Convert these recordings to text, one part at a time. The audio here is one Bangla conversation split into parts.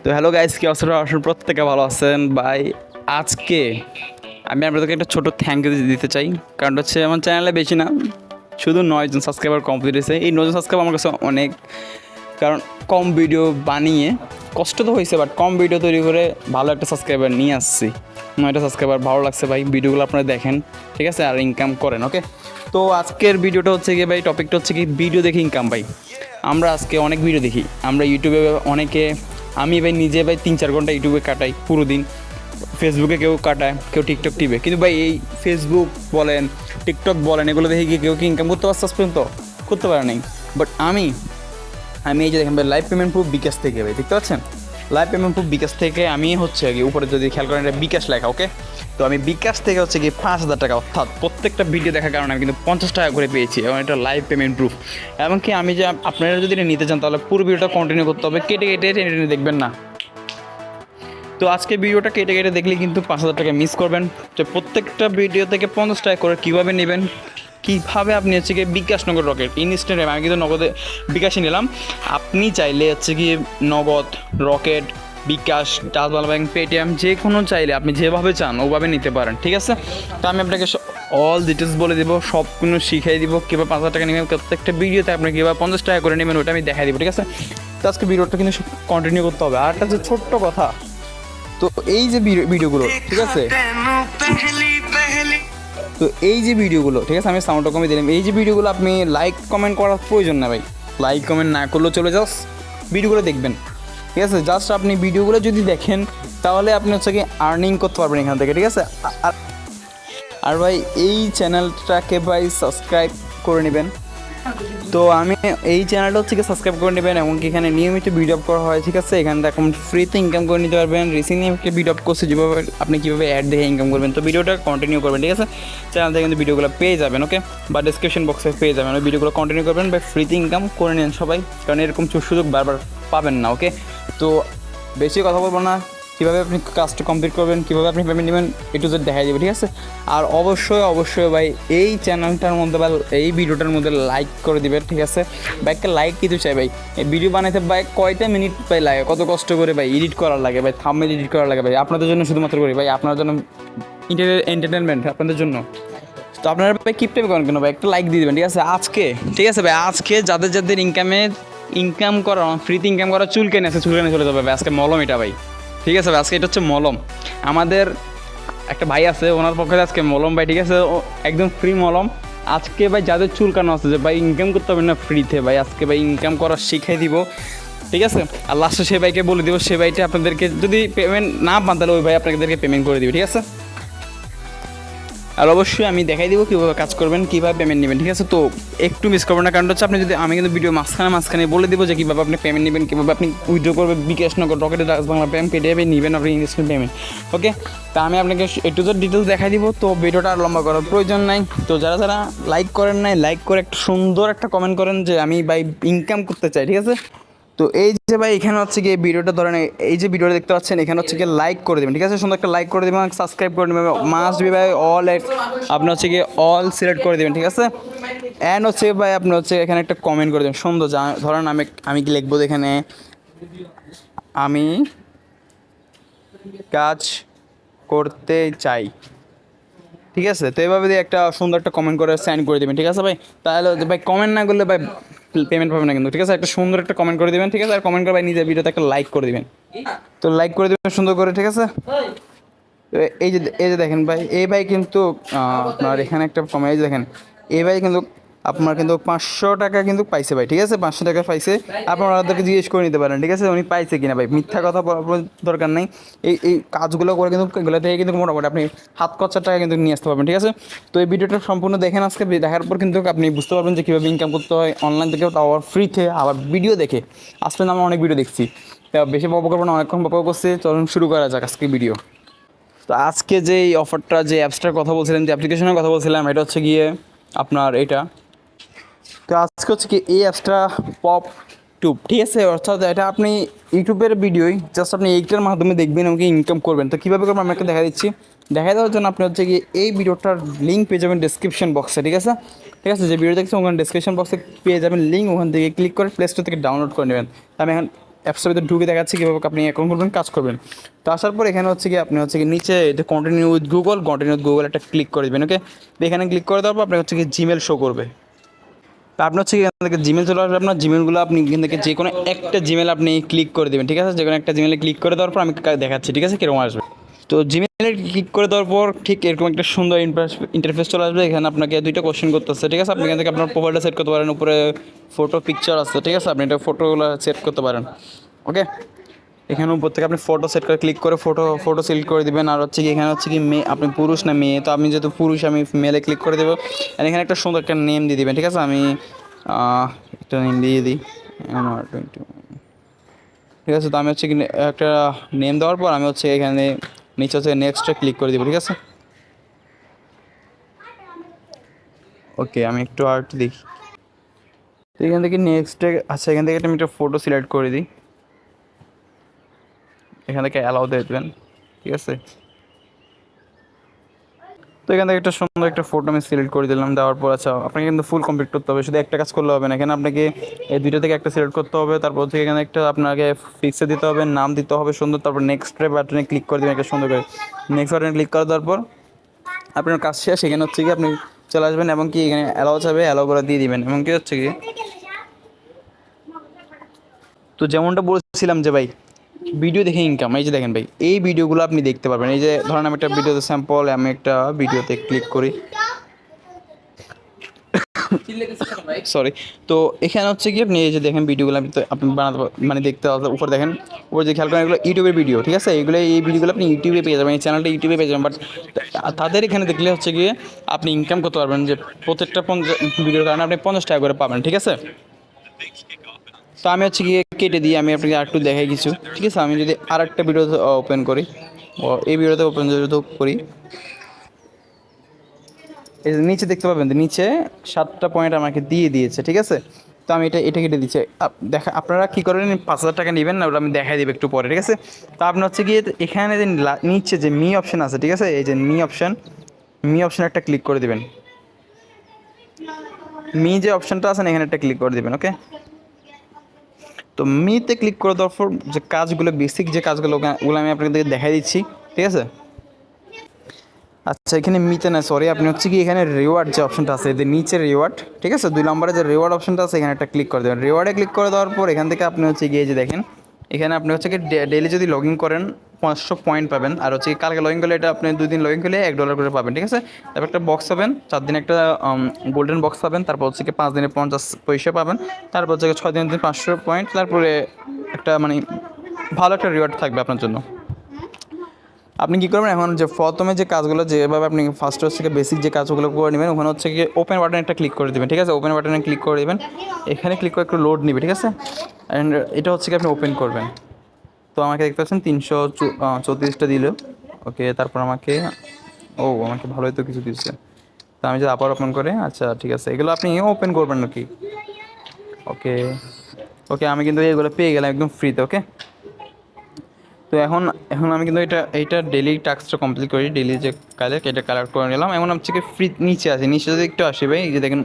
তো হ্যালো গাইস, কি অবস্থা? আসলে প্রত্যেকে ভালো আছেন ভাই। আজকে আমি আপনাদেরকে একটা ছোটো থ্যাংক ইউ দিতে চাই। কারণ হচ্ছে আমার চ্যানেলে বেশি না, শুধু 9 জন সাবস্ক্রাইবার কমপ্লিট হয়েছে। এই 9 জন সাবস্ক্রাইবার আমার কাছে অনেক, কারণ কম ভিডিও বানিয়ে কষ্ট তো হয়েছে, বাট কম ভিডিও তৈরি করে ভালো একটা সাবস্ক্রাইবার নিয়ে আসছি। 9টা সাবস্ক্রাইবার ভালো লাগছে ভাই। ভিডিওগুলো আপনারা দেখেন, ঠিক আছে, আর ইনকাম করেন। ওকে, তো আজকের ভিডিওটা হচ্ছে কি ভাই, টপিকটা হচ্ছে কি ভিডিও দেখে ইনকাম ভাই। আমরা আজকে অনেক ভিডিও দেখি, আমরা ইউটিউবে অনেকে, আমি ভাই নিজে ভাই 3-4 ঘন্টা ইউটিউবে কাটাই পুরো দিন। ফেসবুকে কেউ কাটায়, কেউ টিকটক টিপে, কিন্তু ভাই এই ফেসবুক বলেন, টিকটক বলেন, এগুলো দেখে কি কেউ কি ইনকাম করতে পারছে আজ পর্যন্ত? করতে পারে নাই। বাট আমি এই যে দেখেন ভাই, লাইভ পেমেন্ট প্রুফ বিকাশ থেকে ভাই, দেখতে পাচ্ছেন লাইভ পেমেন্ট প্রুফ বিকাশ থেকে আমি হচ্ছে কি উপরে যদি খেয়াল করেন এটা বিকাশ লেখা। ওকে, তো আমি বিকাশ থেকে হচ্ছে কি 5,000 টাকা, অর্থাৎ প্রত্যেকটা ভিডিও দেখার কারণে আমি কিন্তু 50 টাকা করে পেয়েছি, এবং এটা লাইভ পেমেন্ট প্রুফ। এমনকি আমি যে আপনারা যদি এটা নিতে চান তাহলে পুরো ভিডিওটা কন্টিনিউ করতে হবে, কেটে কেটে টেনে দেখবেন না। তো আজকে ভিডিওটা কেটে কেটে দেখলে কিন্তু 5,000 টাকা মিস করবেন। তো প্রত্যেকটা ভিডিও থেকে 50 টাকা করে কীভাবে নেবেন, কীভাবে আপনি হচ্ছে কি বিকাশ নগদ রকেট ইনস্ট্যান্ট, আমি কিন্তু নগদে বিকাশে নিলাম। আপনি চাইলে হচ্ছে কি নগদ, রকেট, বিকাশ, টাচবালা ব্যাংক, পেটিএম, যে কোনো চাইলে আপনি যেভাবে চান ওভাবে নিতে পারেন, ঠিক আছে। তো আমি আপনাকে অল ডিটেলস বলে দেবো, সব কোনো শিখিয়ে দিব কীভাবে 5,000 টাকা নেবেন। প্রত্যেকটা ভিডিওতে আপনি কীভাবে 50 টাকা করে নেবেন ওটা আমি দেখাই দেবো, ঠিক আছে। তো আজকে ভিডিওটা কিন্তু কন্টিনিউ করতে হবে। আর একটা যে ছোট্ট কথা, তো এই যে ভিডিওগুলো, ঠিক আছে, তো এই যে ভিডিওগুলো, ঠিক আছে, আমি সাউন্ডটা কমে দিলাম। এই যে ভিডিওগুলো আপনি লাইক কমেন্ট করার প্রয়োজন না ভাই, লাইক কমেন্ট না করলেও চলে যাস, ভিডিওগুলো দেখবেন, ঠিক আছে। জাস্ট আপনি ভিডিওগুলো যদি দেখেন তাহলে আপনি হচ্ছে কি আর্নিং করতে পারবেন এখান থেকে, ঠিক আছে। আর আর ভাই এই চ্যানেলটাকে ভাই সাবস্ক্রাইব করে নেবেন। তো আমি এই চ্যানেলটা হচ্ছে কি সাবস্ক্রাইব করে নেবেন, এমনকি এখানে নিয়মিত ভিডিও আপ করা হয়, ঠিক আছে। এখানে এখন ফ্রিতে ইনকাম করে নিতে পারবেন। রিসেন্টলি একটা ভিডিও আপ করছে যেভাবে আপনি কীভাবে অ্যাড দেখে ইনকাম করবেন। তো ভিডিওটা কন্টিনিউ করবেন, ঠিক আছে। চ্যানেল থেকে কিন্তু ভিডিওগুলো পেয়ে যাবেন, ওকে, বা ডিসক্রিপশন বক্সে পেয়ে যাবেন। ওই ভিডিওগুলো কন্টিনিউ করবেন বা ফ্রিতে ইনকাম করে নেন সবাই, কারণ এরকম সুযোগ বারবার পাবেন না, ওকে। তো বেশি কথা বলবো না, কীভাবে আপনি কাজটা কমপ্লিট করবেন, কীভাবে আপনি পেমেন্ট নেবেন, একটু যদি দেখা যাবে, ঠিক আছে। আর অবশ্যই অবশ্যই ভাই এই চ্যানেলটার মধ্যে বা এই ভিডিওটার মধ্যে লাইক করে দিবেন, ঠিক আছে। ভাই একটা লাইক কিন্তু চাই ভাই। এই ভিডিও বানাইতে ভাই কয়টা মিনিট ভাই লাগে, কত কষ্ট করে ভাই এডিট করার লাগে ভাই, থাম্বনেল এডিট করার লাগে ভাই, আপনাদের জন্য শুধুমাত্র করি ভাই, আপনার জন্য এন্টারটেনমেন্ট আপনাদের জন্য। তো আপনারা ভাই কিপ টাইম করেন কেন ভাই, একটা লাইক দিয়ে দেবেন, ঠিক আছে। আজকে, ঠিক আছে ভাই, আজকে যাদের যাদের ইনকাম করা, ফ্রিতে ইনকাম করা চুলকানি আছে, চুলকানি চলে যাবে ভাই। আজকে মলম এটা ভাই, ঠিক আছে ভাই, আজকে এটা হচ্ছে মলম। আমাদের একটা ভাই আছে, ওনার পক্ষে আজকে মলম ভাই, ঠিক আছে, ও একদম ফ্রি মলম। আজকে ভাই যাদের চুলকানো আছে যে ভাই ইনকাম করতে হবে না ফ্রিতে, ভাই আজকে ভাই ইনকাম করা শিখাই দিব, ঠিক আছে। আর লাস্টে সে ভাইকে বলে দিব, সে ভাইটা আপনাদেরকে যদি পেমেন্ট না পান তাহলে ওই ভাই আপনাদেরকে পেমেন্ট করে দিবে, ঠিক আছে। আর অবশ্যই আমি দেখাই দিব কীভাবে কাজ করবেন, কীভাবে পেমেন্ট নেবেন, ঠিক আছে। তো একটু মিস করবেন না, কারণ হচ্ছে আপনি যদি, আমি কিন্তু ভিডিও মাঝখানে বলে দেবো যে কীভাবে আপনি পেমেন্ট নেবেন, কীভাবে আপনি উইথড্র করবেন, বিকাশ নগদ, রকেটে, বাংলা পেমেন্ট, পেটিএমে নেবেন আপনি ইনস্ট্যান্ট পেমেন্ট, ওকে। তা আমি আপনাকে একটু তো ডিটেলস দেখাই দিব। তো ভিডিওটা আর লম্বা করার প্রয়োজন নাই। তো যারা যারা লাইক করেন নাই, লাইক করে একটা সুন্দর একটা কমেন্ট করেন যে আমি ভাই ইনকাম করতে চাই, ঠিক আছে। তো এই যে ভাই এখানে হচ্ছে গিয়ে ভিডিওটা ধরেন, এই যে ভিডিওটা দেখতে পাচ্ছেন, এখানে হচ্ছে গিয়ে লাইক করে দেবেন, ঠিক আছে, সুন্দর একটা লাইক করে দেবেন, সাবস্ক্রাইব করে দেবেন, মাস্ট বি ভাই অল, আপনি হচ্ছে গিয়ে অল সিলেক্ট করে দেবেন, ঠিক আছে। অ্যান্ড হচ্ছে ভাই আপনি হচ্ছে এখানে একটা কমেন্ট করে দেবেন সুন্দর, ধরেন আমি কি লিখবো এখানে, আমি কাজ করতে চাই, ঠিক আছে। তো এইভাবে দিয়ে একটা সুন্দর একটা কমেন্ট করে সাইন করে দেবেন, ঠিক আছে ভাই। তাহলে ভাই কমেন্ট না করলে ভাই পেমেন্ট পাবেন না কিন্তু, ঠিক আছে। একটা সুন্দর একটা কমেন্ট করে দেবেন, ঠিক আছে। আর কমেন্ট করে ভাই নিজের ভিডিওতে একটা লাইক করে দেবেন। তো লাইক করে দেবেন সুন্দর করে, ঠিক আছে। তো এই যে দেখেন ভাই, এই ভাই কিন্তু আপনার এখানে একটা কমেন্ট, এই যে দেখেন, এই ভাই কিন্তু আপনার কিন্তু 500 টাকা কিন্তু পাইছে ভাই, ঠিক আছে, 500 টাকা পাইছে। আপনারা ওদেরকে জিজ্ঞেস করে নিতে পারেন, ঠিক আছে, উনি পাইছে কিনা ভাই, মিথ্যা কথা বলার দরকার নেই। এই কাজগুলো করে কিন্তু এগুলো থেকে কিন্তু মোটামুটি আপনি হাত খরচার টাকা কিন্তু নিয়ে আসতে পারবেন, ঠিক আছে। তো এই ভিডিওটা সম্পূর্ণ দেখেন আজকে, দেখার পর কিন্তু আপনি বুঝতে পারবেন যে কীভাবে ইনকাম করতে হয় অনলাইন থেকে, তাও আবার ফ্রিতে, আবার ভিডিও দেখে। আসলে আমরা অনেক ভিডিও দেখছি, তা বেশি বকবক করবো না, অনেকক্ষণ বকবক করছে, চলুন শুরু করা যাক আজকে ভিডিও। তো আজকে যে এই অফারটা, যে অ্যাপসটার কথা বলছিলাম, যে অ্যাপ্লিকেশনের কথা বলছিলাম, এটা হচ্ছে গিয়ে আপনার এটা। তো আজকে হচ্ছে কি এই অ্যাপসটা পপ টুব, ঠিক আছে, অর্থাৎ এটা আপনি ইউটিউবের ভিডিওই জাস্ট আপনি এইটার মাধ্যমে দেখবেন এবং ইনকাম করবেন। তো কীভাবে করবেন আমি একটা দেখা দিচ্ছি। দেখা দেওয়ার জন্য আপনি হচ্ছে কি এই ভিডিওটার লিঙ্ক পেয়ে যাবেন ডিসক্রিপশন বক্সে, ঠিক আছে, ঠিক আছে। যে ভিডিও দেখছেন ওখানে ডিসক্রিপশন বক্সে পেয়ে যাবেন লিঙ্ক, ওখান থেকে ক্লিক করে প্লে স্টোর থেকে ডাউনলোড করে নেবেন। আমি এখন অ্যাপসের ভিতরে ঢুকে দেখাচ্ছে কীভাবে আপনি অ্যাকাউন্ট করবেন, কাজ করবেন। তো আসার পর এখানে হচ্ছে কি আপনি হচ্ছে কি নিচে এটা কন্টিনিউ উইথ গুগল একটা ক্লিক করে দেবেন। ওকে, তো এখানে ক্লিক করে দেওয়ার পর আপনার হচ্ছে কি জিমেল শো করবে। তা আপনার হচ্ছে এখান থেকে জিমেল চলে আসবে, আপনার জিমেলগুলো আপনি এখান থেকে যে কোনো একটা জিমেল আপনি ক্লিক করে দেবেন, ঠিক আছে? যে কোনো একটা জিমেলে ক্লিক করে দেওয়ার পর আমি দেখাচ্ছি, ঠিক আছে, কীরকম আসবে। তো জিমেলে ক্লিক করে দেওয়ার পর ঠিক এরকম একটা সুন্দর ইন্টারফেস চলে আসবে। এখানে আপনাকে দুইটা কোশ্চেন করতে হচ্ছে, ঠিক আছে? আপনি এখান থেকে আপনার প্রোফাইলটা সেট করতে পারেন, উপরে ফটো পিকচার আছে, ঠিক আছে? আপনি এটা ফটোগুলো সেট করতে পারেন। ওকে, এখানে উপর থেকে আপনি ফটো সেট করে ক্লিক করে ফটো সিলেক্ট করে দিবেন। আর হচ্ছে কি এখানে হচ্ছে কি মেয়ে, আপনি পুরুষ না মেয়ে, তো আমি যেহেতু পুরুষ আমি মেলে ক্লিক করে দেবো। আর এখানে একটা সুন্দর একটা নেম দিয়ে দিবেন, ঠিক আছে? আমি একটা নেম দিয়ে দিই MR20, ঠিক আছে? তো আমি হচ্ছে কি একটা নেম দেওয়ার পর আমি হচ্ছে এখানে নিচে হচ্ছে নেক্সটে ক্লিক করে দেবো, ঠিক আছে? ওকে, আমি একটু আর একটু দেখি। তো এখান থেকে নেক্সটে, আচ্ছা এখান থেকে আমি একটা ফটো সিলেক্ট করে দিই, এখান থেকে অ্যালাউ দিয়ে দেবেন, ঠিক আছে? তো এখান থেকে একটা সুন্দর একটা ফটো আমি সিলেক্ট করে দিলাম। দেওয়ার পর আচ্ছা আপনাকে কিন্তু ফুল কমপ্লিট করতে হবে, শুধু একটা কাজ করলে হবে না। এখানে আপনাকে এই দুইটা থেকে একটা সিলেক্ট করতে হবে, তারপর হচ্ছে এখানে একটা আপনাকে ফিক্সে দিতে হবে, নাম দিতে হবে সুন্দর, তারপর নেক্সট বাটনে ক্লিক করে দেবেন একটা সুন্দর করে। নেক্সট বাটনে ক্লিক করে দেওয়ার পর আপনার কাজ শেষ। এখানে হচ্ছে কি আপনি চলে আসবেন এবং কি এখানে অ্যালাউ চাবে, অ্যালাউ করে দিয়ে দিবেন এবং কি হচ্ছে কি, তো যেমনটা বলছিলাম যে ভাই ভিডিও দেখে ইনকাম, এই যে দেখেন ভাই এই ভিডিওগুলো আপনি দেখতে পারবেন। এই যে ধরেন আমি একটা ভিডিওতে স্যাম্পল, আমি একটা ভিডিওতে ক্লিক করি, সরি। তো এখানে হচ্ছে কি আপনি এই যে দেখেন ভিডিওগুলো আপনি বানাতে মানে দেখতে হবে। উপরে দেখেন, উপরে যে খেয়াল করেন এগুলো ইউটিউবের ভিডিও, ঠিক আছে? এই ভিডিওগুলো আপনি ইউটিউবে পেয়ে যাবেন, এই চ্যানেলটা ইউটিউবে পেয়ে যাবেন। বাট তাদের এখানে দেখলে হচ্ছে গিয়ে আপনি ইনকাম করতে পারবেন, যে প্রত্যেকটা ভিডিওর কারণে আপনি 50 টাকা করে পাবেন, ঠিক আছে? তো আমি হচ্ছে গিয়ে কেটে দিই, আমি আপনাকে আরেকটু দেখাই কিছু, ঠিক আছে? আমি যদি আর একটা ভিডিও ওপেন করি, এই ভিডিওতে ওপেন যদি করি, এই যে নিচে দেখতে পাবেন, নিচে 7টা পয়েন্ট আমাকে দিয়ে দিয়েছে, ঠিক আছে? তো আমি এটা কেটে দিচ্ছি। দেখা আপনারা কী করেন, 5,000 টাকা নেবেন না, ওটা আমি দেখাই দেবো একটু পরে, ঠিক আছে? তো আপনার হচ্ছে গিয়ে এখানে যে নিচে যে মি অপশান আছে, ঠিক আছে? এই যে মি অপশান একটা ক্লিক করে দেবেন। মি যে অপশানটা আছে না, এখানে একটা ক্লিক করে দেবেন। ওকে, তো মিতে ক্লিক করে দেওয়ার পর যে কাজগুলো, বেসিক যে কাজগুলো ওগুলো আমি আপনাদের দেখাই দিচ্ছি, ঠিক আছে? আচ্ছা এখানে মিতে না, সরি, আপনি হচ্ছে কি এখানে রিওয়ার্ড যে অপশনটা আছে, এদের নিচে রিওয়ার্ড, ঠিক আছে? 2 নম্বরে যে রিওয়ার্ড অপশনটা আছে এখানে একটা ক্লিক করে দেবেন। রিওয়ার্ডে ক্লিক করে দেওয়ার পর এখান থেকে আপনি হচ্ছে গিয়ে যে দেখেন, এখানে আপনি হচ্ছে কি ডেইলি যদি লগ ইন করেন 500 পয়েন্ট পাবেন। আর হচ্ছে কালকে লগ ইন করলে এটা আপনি 2 দিন লগ ইন করলে $1 করে পাবেন, ঠিক আছে? তারপর একটা বক্স পাবেন, 4 দিনে একটা গোল্ডেন বক্স পাবেন, তারপর হচ্ছে কি 5 দিনে 50 পয়সা পাবেন, তারপর হচ্ছে 6 দিনের 500 পয়েন্ট, তারপরে একটা মানে ভালো একটা রিওয়ার্ড থাকবে আপনার জন্য। আপনি কী করবেন এখন, যে প্রথমে যে কাজগুলো যেভাবে আপনি ফার্স্ট হচ্ছে বেসিক যে কাজগুলো করে নেবেন, ওখানে হচ্ছে কি ওপেন বাটনে একটা ক্লিক করে দেবেন, ঠিক আছে? ওপেন বাটনে ক্লিক করে দেবেন, এখানে ক্লিক করে একটু লোড নেবে, ঠিক আছে? অ্যান্ড এটা হচ্ছে কি আপনি ওপেন করবেন। তো আমাকে দেখতে পাচ্ছেন 334টা দিল। ওকে, তারপর আমাকে আমাকে ভালোই তো কিছু দিচ্ছে। তো আমি যদি আবার ওপেন করে, আচ্ছা ঠিক আছে, এগুলো আপনি ওপেন করবেন নাকি? ওকে, ওকে, আমি কিন্তু এগুলো পেয়ে গেলাম একদম ফ্রিতে। ওকে, তো এখন এখন আমি কিন্তু এইটা ডেলি টাস্কটা কমপ্লিট করি, ডেলি যে কালেক্ট এটা কালেক্ট করে নিলাম। এখন হচ্ছে কি ফ্রি নিচে আসি, নিচে যদি একটু আসি ভাই, এই যে দেখেন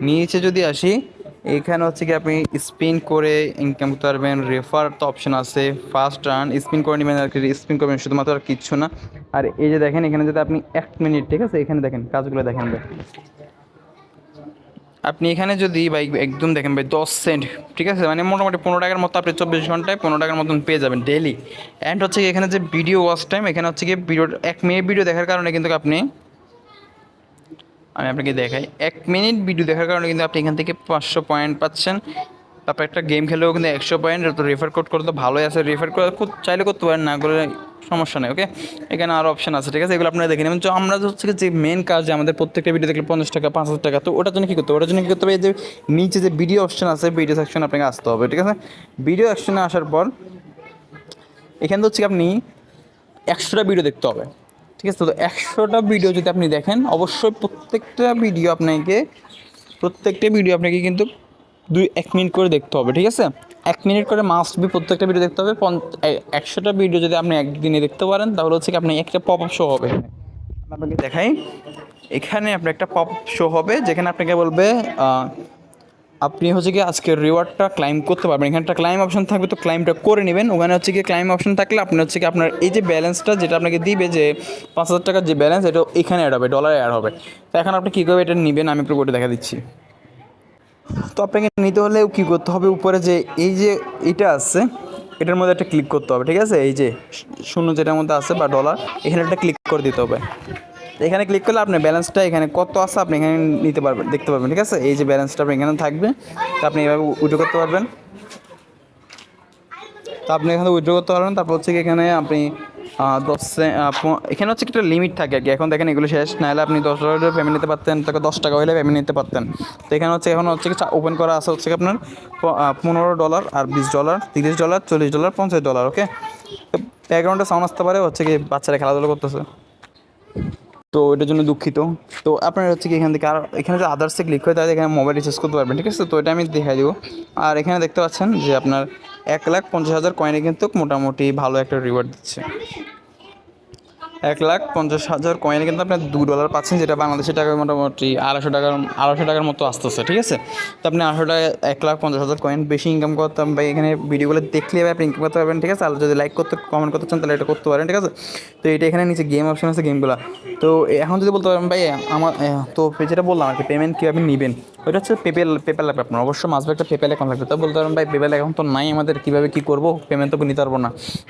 নিচে যদি আসি, এখানে হচ্ছে কি আপনি স্পিন করে ইনকাম করতে পারবেন। রেফার তো অপশন আছে, ফার্স্ট রান স্পিন করে নেবেন আর কি, স্পিন করবেন শুধুমাত্র, আর কিচ্ছু না। আর এই যে দেখেন এখানে যদি আপনি 1 মিনিট, ঠিক আছে, এখানে দেখেন কাজগুলো দেখেন ভাই, আপনি এখানে যদি ভাই একদম দেখেন ভাই 10 সেন্ট, ঠিক আছে, মানে মোটামুটি 15 টাকার মতো আপনি 24 ঘন্টায় 15 টাকার মতন পেয়ে যাবেন ডেলি। অ্যান্ড হচ্ছে কি এখানে যে ভিডিও ওয়াচ টাইম, এখানে হচ্ছে কি ভিডিও 1 মিনিট ভিডিও দেখার কারণে কিন্তু আপনি, আমি আপনাকে দেখাই, 1 মিনিট ভিডিও দেখার কারণে কিন্তু আপনি এখান থেকে 500 পয়েন্ট পাচ্ছেন। তারপর একটা গেম খেলেও কিন্তু 100 পয়েন্ট, তো রেফার কোড করতে ভালোই আছে, রেফার করে চাইলে করতে পারেন, না করে সমস্যা নেই। ওকে, এখানে আরও অপশন আছে, ঠিক আছে, এগুলো আপনারা দেখে নেবেন। তো আমরা হচ্ছে যে মেন কাজ, যে আমাদের প্রত্যেকটা ভিডিও দেখলে 50 টাকা 5,000 টাকা, তো ওটার জন্য কী করতে হবে, ওটার জন্য কী করতে হবে, এই যে নিচে যে ভিডিও অপশন আছে, ভিডিও সেকশনে আপনাকে আসতে হবে, ঠিক আছে? ভিডিও অপশনে আসার পর এখানে হচ্ছে আপনি 100টা ভিডিও দেখতে হবে, ঠিক আছে? তো 100টা ভিডিও যদি আপনি দেখেন, অবশ্যই প্রত্যেকটা ভিডিও আপনাকে কিন্তু 1 মিনিট করে দেখতে হবে, ঠিক আছে? 1 মিনিট করে মাস্ট বি প্রত্যেকটা ভিডিও দেখতে হবে। 100টা ভিডিও যদি আপনি একদিনে দেখতে পারেন, তাহলে হচ্ছে কি আপনি একটা পপ আপ শো হবে, আমি আপনাকে দেখাই। এখানে আপনার একটা পপ আপ শো হবে, যেখানে আপনাকে বলবে আপনি হচ্ছে কি আজকে রিওয়ার্ডটা ক্লাইম করতে পারবেন। এখানে একটা ক্লাইম অপশন থাকবে, তো ক্লাইমটা করে নেবেন। ওখানে হচ্ছে কি ক্লাইম অপশন থাকলে আপনি হচ্ছে কি আপনার এই যে ব্যালেন্সটা যেটা আপনাকে দিবে যে 5,000 টাকার যে ব্যালেন্স, এটা এখানে অ্যাড হবে, ডলারে অ্যাড হবে। তো এখন আপনি কীভাবে এটা নেবেন আমি একটু দেখা দিচ্ছি। তো আপনাকে নিতে হলে কী করতে হবে, উপরে যে এই যে এটা আছে এটার মধ্যে একটা ক্লিক করতে হবে, ঠিক আছে? এই যে শূন্য যেটার মধ্যে আছে বা ডলার, এখানে একটা ক্লিক করে দিতে হবে। এখানে ক্লিক করলে আপনার ব্যালেন্সটা এখানে কত আছে আপনি এখানে নিতে পারবেন, দেখতে পারবেন, ঠিক আছে? এই যে ব্যালেন্সটা আপনি এখানে থাকবে, তো আপনি এভাবে উইথড্র করতে পারবেন। তো আপনি এখানে উইথড্র করতে পারবেন। তারপর হচ্ছে কি এখানে আপনি এখানে হচ্ছে একটা লিমিট থাকে আর কি। এখন দেখেন এগুলো শেষ, নাহলে আপনি $10 পেমেন্ট নিতে পারতেন, তাকে $10 হলে পেমেন্ট নিতে পারতেন। তো এখানে হচ্ছে এখন হচ্ছে কি ওপেন করা আছে হচ্ছে কি আপনার $15 আর $20, $30, $40, $50। ওকে, তো ব্যাকগ্রাউন্ডে সাউন্ড আসতে পারে, হচ্ছে কি বাচ্চারা খেলাধুলা করতেছে, তো এটার জন্য দুঃখিত। তো আপনার হচ্ছে কি এখান থেকে আর এখানে যে আদার্সে ক্লিক করে তাহলে এখানে মোবাইল রিচার্জ করতে পারবেন, ঠিক আছে? তো এটা আমি দেখাই দেবো। আর এখানে দেখতে পাচ্ছেন যে আপনার 1,50,000 কয়েনে কিন্তু মোটামুটি ভালো একটা রিওয়ার্ড দিচ্ছে। 1,50,000 কয়েনে কিন্তু আপনার $2 পাচ্ছেন, যেটা বাংলাদেশি টাকায় মোটামুটি আড়াইশো টাকার মতো আসতেছে, ঠিক আছে? তো আপনি 1,50,000 কয়েন বেশি ইনকাম করতাম ভাই, এখানে ভিডিওগুলো দেখলে আপনি ইনকাম করতে পারবেন, ঠিক আছে? আর যদি লাইক করতে কমেন্ট করতে চান তাহলে এটা করতে পারেন, ঠিক আছে? তো এটা এখানে নিচে গেম অপশন আছে, গেমগুলো। তো এখন যদি বলতে পারেন ভাই আমার তো যেটা বললাম আর কি, পেমেন্ট কীভাবে নেবেন, ওইটা হচ্ছে পেপ্যাল লাগবে আপনার, অবশ্যই মাসবে একটা পেপ্যাল অ্যাকাউন্ট লাগবে। তো বলতে পারেন ভাই পেপ্যাল অ্যাকাউন্ট তো নাই আমাদের, কীভাবে কী করবো, পেমেন্ট তো নিতে পারবো না।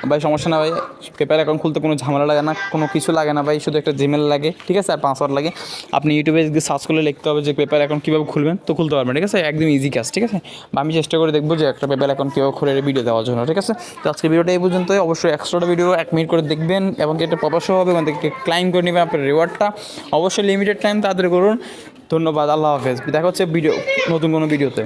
ভাই সমস্যা না ভাই, পেপ্যাল অ্যাকাউন্ট খুলতে কোনো ঝামেলা লাগে না, কোনো কিছু লাগে না ভাই, শুধু একটা জিমেল লাগে, ঠিক আছে? আর পাসওয়ার্ড লাগে। আপনি ইউটিউবে যদি সার্চ করলে লিখতে হবে যে পেপ্যাল অ্যাকাউন্ট কীভাবে খুলবেন, তো খুলতে পারবেন, ঠিক আছে? একদম ইজি কাজ, ঠিক আছে? বা আমি চেষ্টা করে দেখবো যে একটা পেপ্যাল অ্যাকাউন্ট কীভাবে খুলে ভিডিও দেওয়ার জন্য, ঠিক আছে? তো আজকে ভিডিওটা এই পর্যন্তই। অবশ্যই এক্সট্রাটা ভিডিও 1 মিনিট করে দেখবেন এবং এটা প্রকাশ্য হবে, ওখান থেকে ক্লাইম করে নেবেন আপনার রিওয়ার্ডটা। অবশ্যই লিমিটেড টাইম তাড়াতাড়ি করুন। ধন্যবাদ, আল্লাহ হাফেজ। দেখা হচ্ছে নতুন কোনো ভিডিওতে।